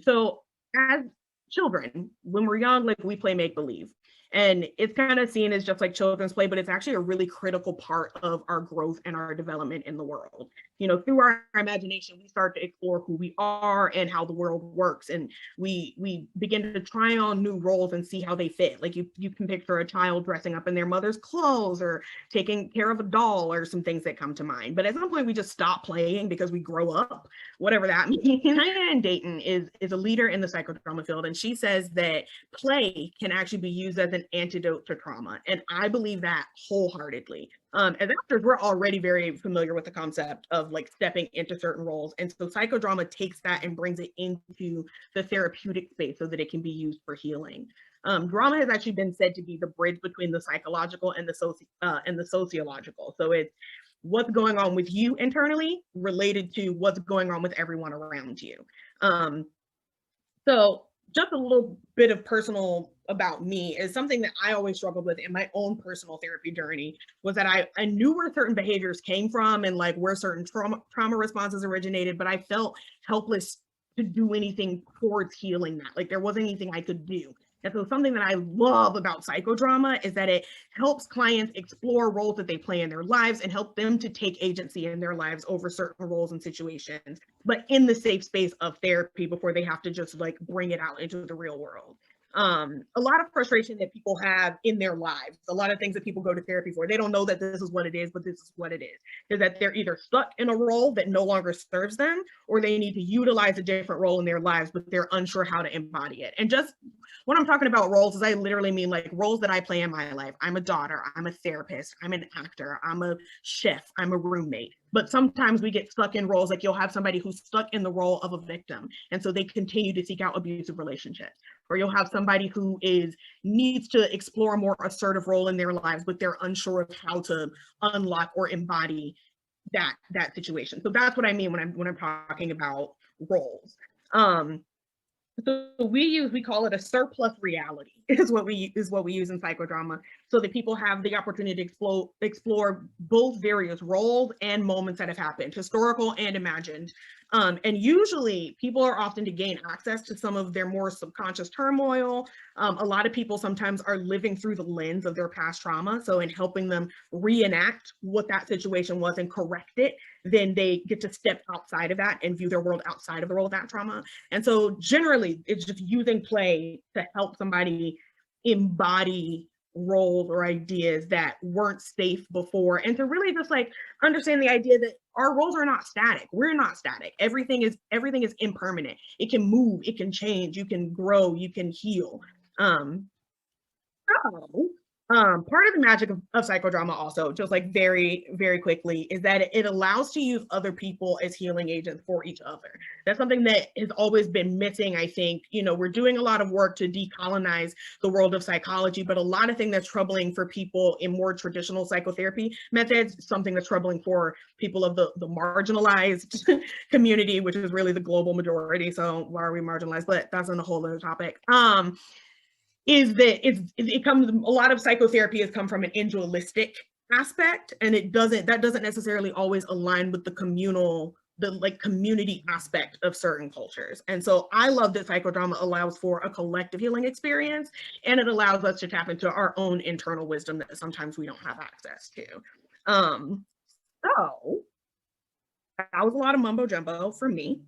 So as children, when we're young, like we play make believe. And it's kind of seen as just like children's play, but it's actually a really critical part of our growth and our development in the world. Through our imagination, we start to explore who we are and how the world works. And we begin to try on new roles and see how they fit. Like you can picture a child dressing up in their mother's clothes or taking care of a doll or some things that come to mind. But at some point we just stop playing because we grow up, whatever that means. Diane Dayton is a leader in the psychodrama field, and she says that play can actually be used as an antidote to trauma. And I believe that wholeheartedly. As actors, we're already very familiar with the concept of like stepping into certain roles. And so psychodrama takes that and brings it into the therapeutic space so that it can be used for healing. Drama has actually been said to be the bridge between the psychological and the sociological. So it's what's going on with you internally related to what's going on with everyone around you. So just a little bit of personal about me is something that I always struggled with in my own personal therapy journey, was that I knew where certain behaviors came from and like where certain trauma responses originated, but I felt helpless to do anything towards healing that. Like there wasn't anything I could do. And so something that I love about psychodrama is that it helps clients explore roles that they play in their lives and help them to take agency in their lives over certain roles and situations, but in the safe space of therapy before they have to just like bring it out into the real world. A lot of frustration that people have in their lives, a lot of things that people go to therapy for, they don't know that this is what it is, but this is what it is that they're either stuck in a role that no longer serves them, or they need to utilize a different role in their lives, but they're unsure how to embody it. And just when I'm talking about roles, is I literally mean like roles that I play in my life. I'm a daughter, I'm a therapist, I'm an actor, I'm a chef, I'm a roommate. But sometimes we get stuck in roles, like you'll have somebody who's stuck in the role of a victim, and so they continue to seek out abusive relationships. Or you'll have somebody who needs to explore a more assertive role in their lives, but they're unsure of how to unlock or embody that situation. So that's what I mean when I'm talking about roles. So we call it a surplus reality is what we use in psychodrama, so that people have the opportunity to explore both various roles and moments that have happened, historical and imagined. And usually people are often to gain access to some of their more subconscious turmoil. A lot of people sometimes are living through the lens of their past trauma. So in helping them reenact what that situation was and correct it, then they get to step outside of that and view their world outside of the role of that trauma. And so generally it's just using play to help somebody embody roles or ideas that weren't safe before, and to really just like understand the idea that our roles are not static. We're not static. Everything is impermanent. It can move, it can change, you can grow, you can heal. Part of the magic of psychodrama also, just like very, very quickly, is that it allows to use other people as healing agents for each other. That's something that has always been missing, I think. We're doing a lot of work to decolonize the world of psychology, but a lot of things that's troubling for people in more traditional psychotherapy methods, something that's troubling for people of the marginalized community, which is really the global majority. So why are we marginalized? But that's on a whole other topic. Is that a lot of psychotherapy has come from an individualistic aspect, and that doesn't necessarily always align with the community aspect of certain cultures. And so I love that psychodrama allows for a collective healing experience, and it allows us to tap into our own internal wisdom that sometimes we don't have access to. So that was a lot of mumbo jumbo for me.